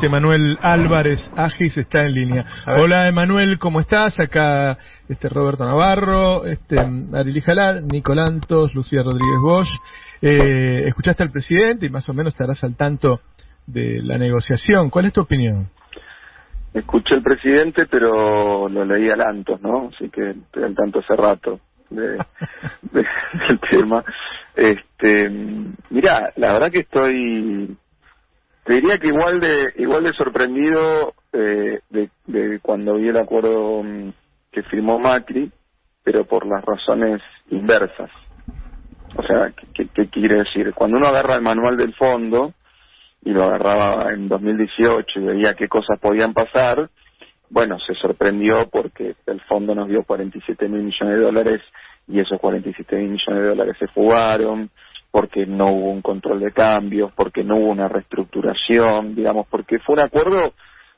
Emanuel Álvarez Agis está en línea. Hola Emanuel, ¿cómo estás? Acá Roberto Navarro, Arely Jalad, Nicolantos, Lucía Rodríguez Bosch. Escuchaste al presidente y más o menos estarás al tanto de la negociación. ¿Cuál es tu opinión? Escuché al presidente, pero lo leí al Antos, ¿no? Así que estoy al tanto hace rato del tema. Mirá, la verdad que te diría que igual de sorprendido de cuando vi el acuerdo que firmó Macri, pero por las razones inversas. O sea, ¿qué quiere decir? Cuando uno agarra el manual del fondo, y lo agarraba en 2018 y veía qué cosas podían pasar, bueno, se sorprendió porque el fondo nos dio 47 mil millones de dólares y esos 47 mil millones de dólares se fugaron, porque no hubo un control de cambios, porque no hubo una reestructuración, digamos, porque fue un acuerdo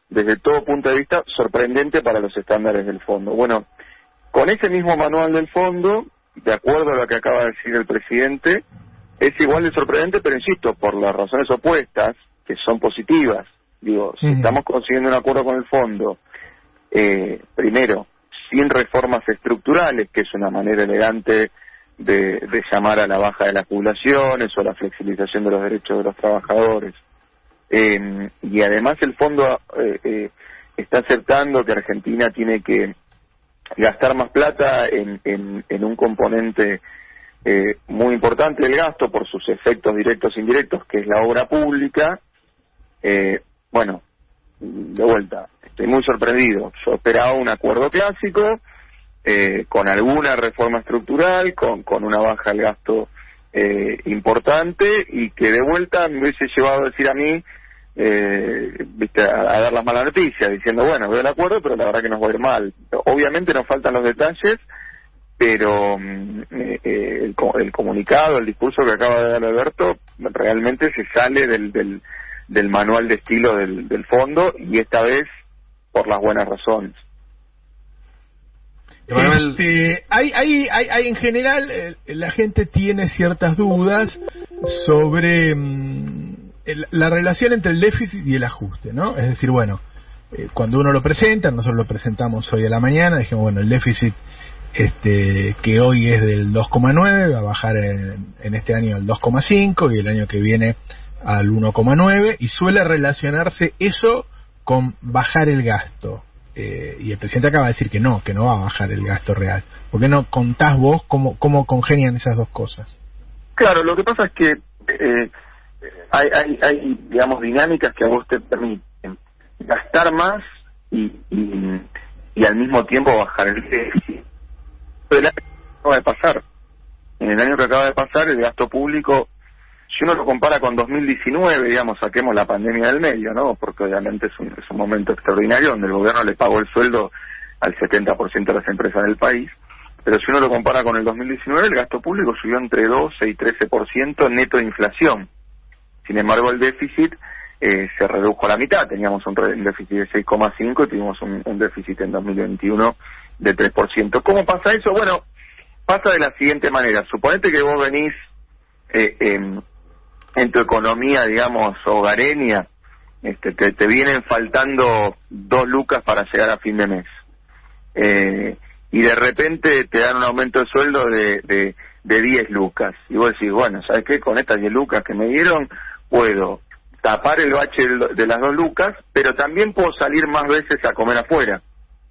desde todo punto de vista sorprendente para los estándares del fondo. Bueno, con ese mismo manual del fondo, de acuerdo a lo que acaba de decir el presidente, es igual de sorprendente, pero insisto, por las razones opuestas, que son positivas. Digo, si estamos consiguiendo un acuerdo con el fondo, primero, sin reformas estructurales, que es una manera elegante de llamar a la baja de las jubilaciones o a la flexibilización de los derechos de los trabajadores. Y además el fondo está aceptando que Argentina tiene que gastar más plata en un componente muy importante del gasto por sus efectos directos e indirectos, que es la obra pública. Bueno, de vuelta, estoy muy sorprendido. Yo esperaba un acuerdo clásico, con alguna reforma estructural, con una baja del gasto importante, y que de vuelta me hubiese llevado a decir a mí, a dar las malas noticias, diciendo, bueno, veo el acuerdo, pero la verdad que nos va a ir mal. Obviamente nos faltan los detalles, pero el comunicado, el discurso que acaba de dar Alberto, realmente se sale del manual de estilo del fondo, y esta vez por las buenas razones. Hay en general, la gente tiene ciertas dudas sobre la relación entre el déficit y el ajuste, ¿no? Es decir, bueno, cuando uno lo presenta, nosotros lo presentamos hoy a la mañana, dijimos, bueno, el déficit que hoy es del 2,9, va a bajar en este año al 2,5 y el año que viene al 1,9, y suele relacionarse eso con bajar el gasto. Y el presidente acaba de decir que no va a bajar el gasto real. ¿Por qué no contás vos cómo congenian esas dos cosas? Claro, lo que pasa es que hay digamos, dinámicas que a vos te permiten gastar más y al mismo tiempo bajar el déficit. Pero el año que acaba de pasar, en el año que acaba de pasar, el gasto público, si uno lo compara con 2019, digamos, saquemos la pandemia del medio, ¿no? Porque obviamente es un momento extraordinario donde el gobierno le pagó el sueldo al 70% de las empresas del país, pero si uno lo compara con el 2019, el gasto público subió entre 12 y 13% neto de inflación. Sin embargo, el déficit se redujo a la mitad. Teníamos un déficit de 6,5 y tuvimos un déficit en 2021 de 3%. ¿Cómo pasa eso? Bueno, pasa de la siguiente manera. Suponete que vos venís en tu economía, digamos, hogareña, te vienen faltando 2 lucas para llegar a fin de mes. Y de repente te dan un aumento de sueldo de 10 lucas. Y vos decís, bueno, ¿sabes qué? Con estas 10 lucas que me dieron, puedo tapar el bache de las 2 lucas, pero también puedo salir más veces a comer afuera.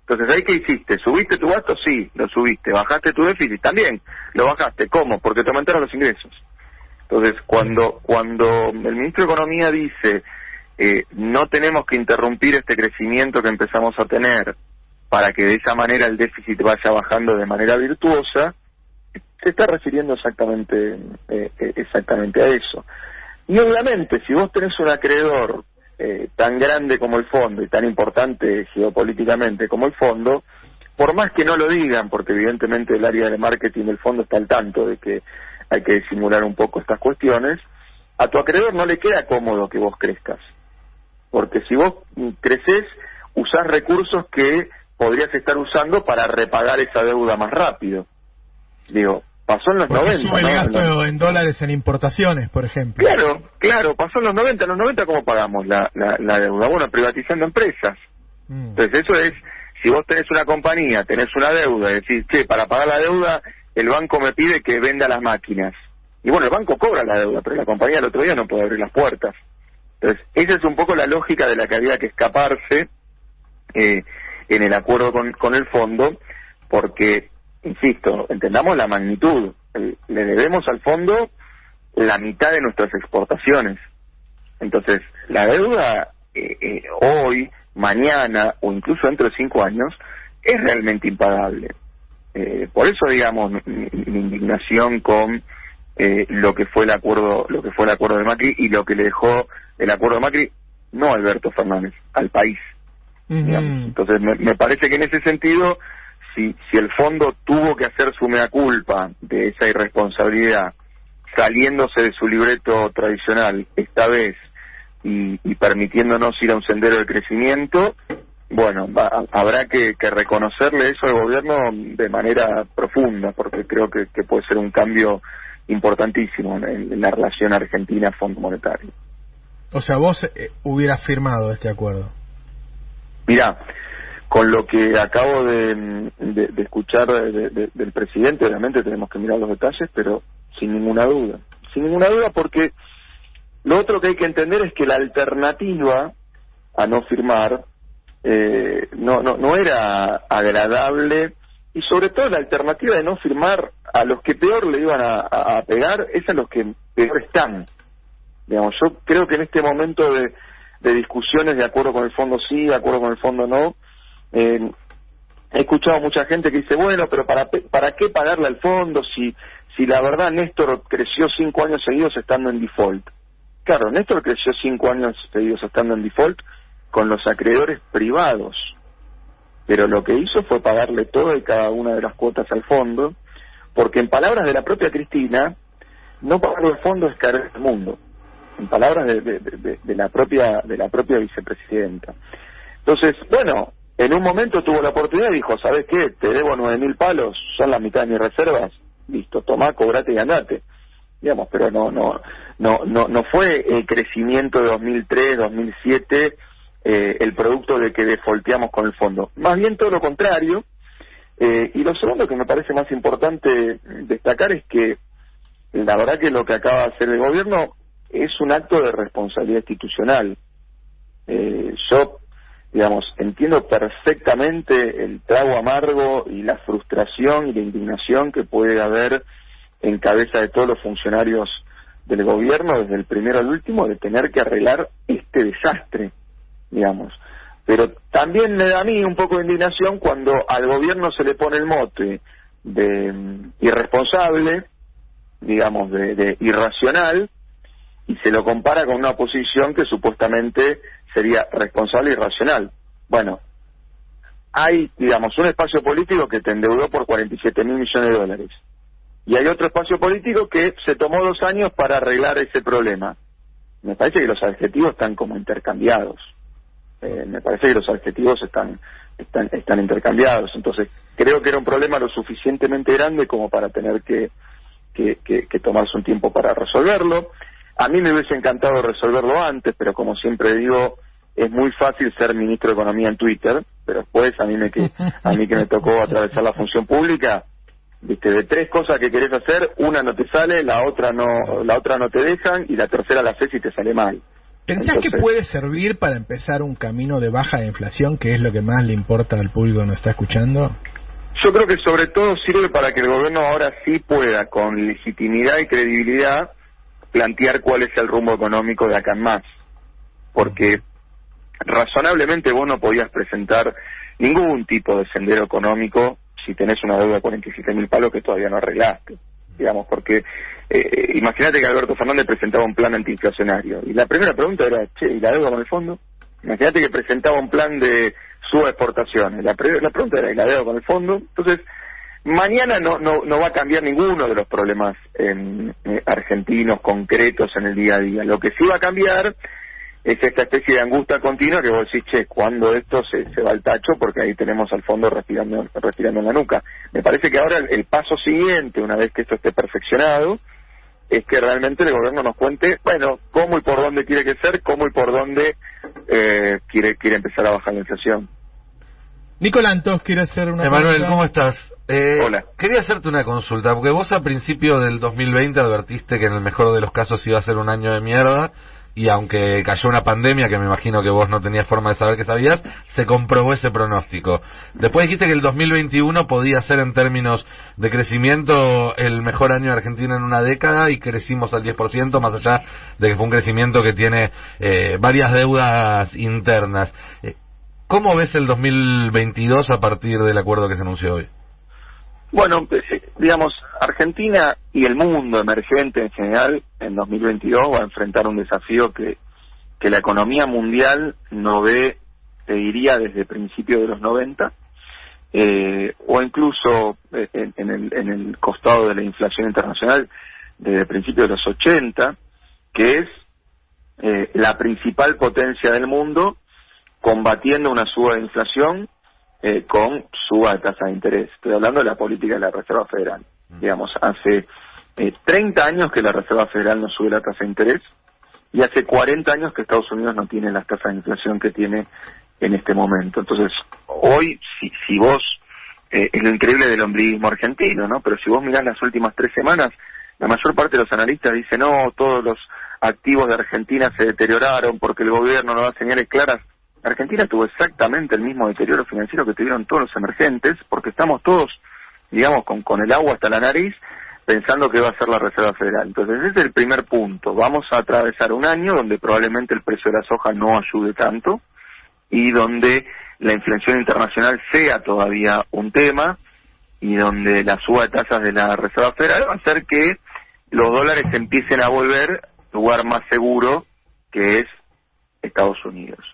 Entonces, ¿ahí qué hiciste? ¿Subiste tu gasto? Sí, lo subiste. ¿Bajaste tu déficit? También lo bajaste. ¿Cómo? Porque te aumentaron los ingresos. Entonces, cuando el ministro de Economía dice no tenemos que interrumpir este crecimiento que empezamos a tener para que de esa manera el déficit vaya bajando de manera virtuosa, se está refiriendo exactamente a eso. Y obviamente, si vos tenés un acreedor tan grande como el fondo y tan importante geopolíticamente como el fondo, por más que no lo digan, porque evidentemente el área de marketing del fondo está al tanto de que hay que disimular un poco estas cuestiones, a tu acreedor no le queda cómodo que vos crezcas, porque si vos creces, usás recursos que podrías estar usando para repagar esa deuda más rápido. Digo, Pasó en los porque 90, sube ¿no? el gasto en dólares en importaciones, por ejemplo. Claro, pasó en los 90. En los 90, ¿cómo pagamos la deuda? Bueno, privatizando empresas. Entonces, eso es, si vos tenés una compañía, tenés una deuda, y decís, che, para pagar la deuda, el banco me pide que venda las máquinas. Y bueno, el banco cobra la deuda, pero la compañía el otro día no puede abrir las puertas. Entonces, esa es un poco la lógica de la que había que escaparse en el acuerdo con el fondo, porque, insisto, entendamos la magnitud. Le debemos al fondo la mitad de nuestras exportaciones. Entonces, la deuda hoy, mañana o incluso dentro de 5 años es realmente impagable. Por eso, digamos, mi indignación con lo que fue el acuerdo de Macri y lo que le dejó el acuerdo de Macri, no a Alberto Fernández, al país. Entonces, me parece que en ese sentido, si el fondo tuvo que hacer su mea culpa de esa irresponsabilidad, saliéndose de su libreto tradicional esta vez y permitiéndonos ir a un sendero de crecimiento, bueno, habrá que reconocerle eso al gobierno de manera profunda, porque creo que puede ser un cambio importantísimo en la relación Argentina-Fondo Monetario. O sea, vos hubieras firmado este acuerdo. Mirá, con lo que acabo de escuchar del presidente, obviamente tenemos que mirar los detalles, pero sin ninguna duda, porque lo otro que hay que entender es que la alternativa a no firmar no era agradable, y sobre todo la alternativa de no firmar, a los que peor le iban a pegar es a los que peor están. Digamos, yo creo que en este momento de discusiones de acuerdo con el fondo sí, de acuerdo con el fondo no, he escuchado mucha gente que dice, bueno, pero ¿para qué pagarle al fondo si la verdad Néstor creció 5 años seguidos estando en default? Claro, Néstor creció 5 años seguidos estando en default con los acreedores privados, pero lo que hizo fue pagarle toda y cada una de las cuotas al fondo, porque en palabras de la propia Cristina, no pagarle al fondo es caer el mundo, en palabras de la propia vicepresidenta. Entonces, bueno, en un momento tuvo la oportunidad y dijo, ¿sabes qué? Te debo 9.000 palos, son la mitad de mis reservas, listo, tomá, cobrate y andate. Digamos, pero no fue el crecimiento de 2003, 2007 el producto de que defaulteamos con el fondo. Más bien todo lo contrario. Y lo segundo que me parece más importante destacar es que la verdad que lo que acaba de hacer el gobierno es un acto de responsabilidad institucional. Yo, digamos, entiendo perfectamente el trago amargo y la frustración y la indignación que puede haber en cabeza de todos los funcionarios del gobierno, desde el primero al último, de tener que arreglar este desastre, digamos. Pero también me da a mí un poco de indignación cuando al gobierno se le pone el mote de irresponsable, digamos, de irracional, y se lo compara con una oposición que supuestamente sería responsable y racional. Bueno, hay, digamos, un espacio político que te endeudó por 47.000 millones de dólares. Y hay otro espacio político que se tomó 2 años para arreglar ese problema. Me parece que los adjetivos están como intercambiados. Me parece que los adjetivos están intercambiados. Entonces, creo que era un problema lo suficientemente grande como para tener que tomarse un tiempo para resolverlo. A mí me hubiese encantado resolverlo antes, pero como siempre digo, es muy fácil ser ministro de Economía en Twitter, pero después a mí que me tocó atravesar la función pública, viste, de 3 cosas que querés hacer, una no te sale, la otra no te dejan, y la tercera la haces y te sale mal. ¿Pensás que puede servir para empezar un camino de baja de inflación, que es lo que más le importa al público que nos está escuchando? Yo creo que sobre todo sirve para que el gobierno ahora sí pueda, con legitimidad y credibilidad, plantear cuál es el rumbo económico de acá en más. Porque razonablemente vos no podías presentar ningún tipo de sendero económico si tenés una deuda de 47.000 palos que todavía no arreglaste, digamos, porque imagínate que Alberto Fernández presentaba un plan antiinflacionario y la primera pregunta era, che, ¿y la deuda con el fondo? Imagínate que presentaba un plan de subexportaciones, la pregunta era, ¿y la deuda con el fondo? Entonces, mañana no va a cambiar ninguno de los problemas argentinos concretos en el día a día. Lo que sí va a cambiar es esta especie de angustia continua que vos decís, che, ¿cuándo esto se va al tacho? Porque ahí tenemos al fondo respirando en la nuca. Me parece que ahora el paso siguiente, una vez que esto esté perfeccionado, es que realmente el gobierno nos cuente, bueno, cómo y por dónde quiere crecer, cómo y por dónde quiere empezar a bajar la inflación. Nicolantos quiere hacer una Emanuel, pausa. ¿cómo estás? Hola. Quería hacerte una consulta, porque vos a principio del 2020 advertiste que en el mejor de los casos iba a ser un año de mierda, y aunque cayó una pandemia, que me imagino que vos no tenías forma de saber que sabías, se comprobó ese pronóstico. Después dijiste que el 2021 podía ser en términos de crecimiento el mejor año de Argentina en una década, y crecimos al 10%, más allá de que fue un crecimiento que tiene varias deudas internas. ¿Cómo ves el 2022 a partir del acuerdo que se anunció hoy? Bueno, digamos, Argentina y el mundo emergente en general en 2022 va a enfrentar un desafío que la economía mundial no ve, te diría, desde principios de los 90, o incluso en el costado de la inflación internacional desde principios de los 80, que es la principal potencia del mundo combatiendo una suba de inflación con suba de tasa de interés. Estoy hablando de la política de la Reserva Federal. Digamos, hace 30 años que la Reserva Federal no sube la tasa de interés, y hace 40 años que Estados Unidos no tiene las tasas de inflación que tiene en este momento. Entonces, hoy, si vos, es lo increíble del ombliguismo argentino, ¿no? Pero si vos mirás las últimas 3 semanas, la mayor parte de los analistas dicen, no, todos los activos de Argentina se deterioraron porque el gobierno no da señales claras. Argentina tuvo exactamente el mismo deterioro financiero que tuvieron todos los emergentes, porque estamos todos, digamos, con el agua hasta la nariz, pensando que va a ser la Reserva Federal. Entonces, ese es el primer punto. Vamos a atravesar un año donde probablemente el precio de la soja no ayude tanto, y donde la inflación internacional sea todavía un tema, y donde la suba de tasas de la Reserva Federal va a hacer que los dólares empiecen a volver al lugar más seguro, que es Estados Unidos.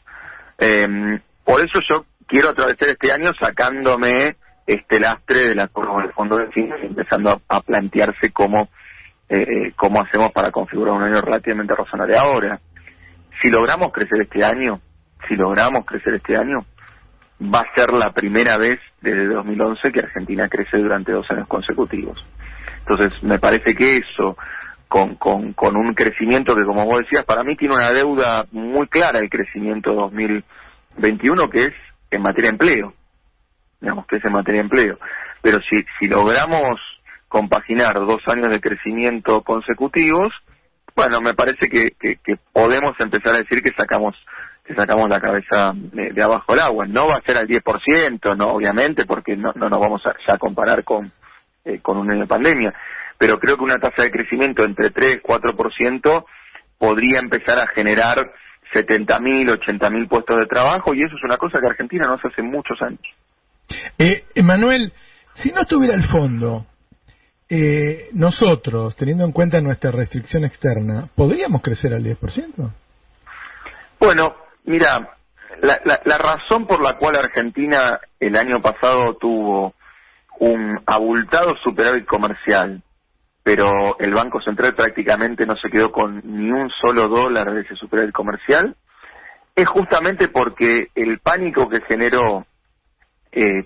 Por eso yo quiero atravesar este año sacándome este lastre de la curva del fondo de fines y empezando a plantearse cómo hacemos para configurar un año relativamente razonable. Ahora, si logramos crecer este año, va a ser la primera vez desde 2011 que Argentina crece durante 2 años consecutivos. Entonces, me parece que eso, con un crecimiento que, como vos decías, para mí tiene una deuda muy clara el crecimiento 2021, que es en materia de empleo. Digamos que es en materia de empleo. Pero si logramos compaginar 2 años de crecimiento consecutivos, bueno, me parece que podemos empezar a decir que sacamos la cabeza de abajo del agua. No va a ser al 10%, no, obviamente, porque no nos vamos a ya comparar con un año de pandemia, pero creo que una tasa de crecimiento entre 3 y 4% podría empezar a generar 70.000, 80.000 puestos de trabajo, y eso es una cosa que Argentina no hace hace muchos años. Emanuel, si no estuviera el fondo, nosotros, teniendo en cuenta nuestra restricción externa, ¿podríamos crecer al 10%? Bueno, mira, la razón por la cual Argentina el año pasado tuvo un abultado superávit comercial, pero el Banco Central prácticamente no se quedó con ni un solo dólar de ese superávit comercial, es justamente porque el pánico que generó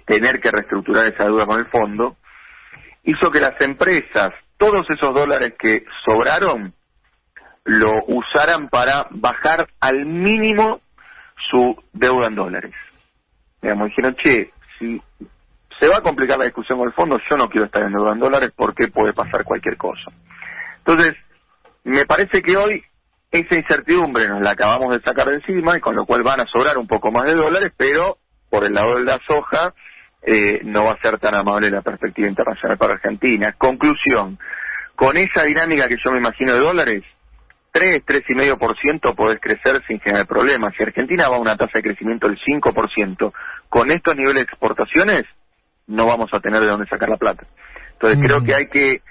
tener que reestructurar esa deuda con el fondo hizo que las empresas, todos esos dólares que sobraron, lo usaran para bajar al mínimo su deuda en dólares. Digamos, dijeron, che, si se va a complicar la discusión con el fondo, yo no quiero estar en deuda en dólares porque puede pasar cualquier cosa. Entonces, me parece que hoy esa incertidumbre nos la acabamos de sacar de encima, y con lo cual van a sobrar un poco más de dólares, pero por el lado de la soja no va a ser tan amable la perspectiva internacional para Argentina. Conclusión, con esa dinámica que yo me imagino de dólares, 3,5% podés crecer sin generar problemas. Si Argentina va a una tasa de crecimiento del 5%, con estos niveles de exportaciones, no vamos a tener de dónde sacar la plata. Entonces creo que hay que,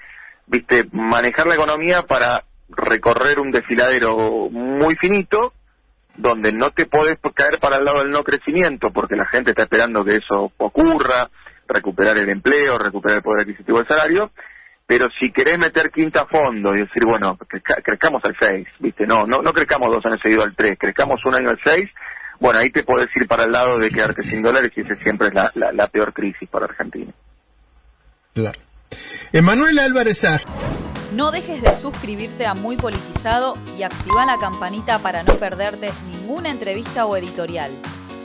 manejar la economía para recorrer un desfiladero muy finito, donde no te podés caer para el lado del no crecimiento, porque la gente está esperando que eso ocurra, recuperar el empleo, recuperar el poder adquisitivo del salario, Pero si querés meter quinta a fondo y decir, bueno, crezcamos al 6, ¿viste? No crezcamos 2 años seguidos al 3, crezcamos un año al 6, bueno, ahí te podés ir para el lado de quedarte sin dólares y ese siempre es la peor crisis para Argentina. Claro. Emanuel Álvarez Aj. No dejes de suscribirte a Muy Politizado y activa la campanita para no perderte ninguna entrevista o editorial.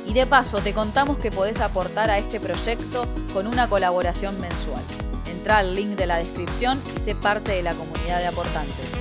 Y de paso te contamos que podés aportar a este proyecto con una colaboración mensual. Entrá al link de la descripción y sé parte de la comunidad de aportantes.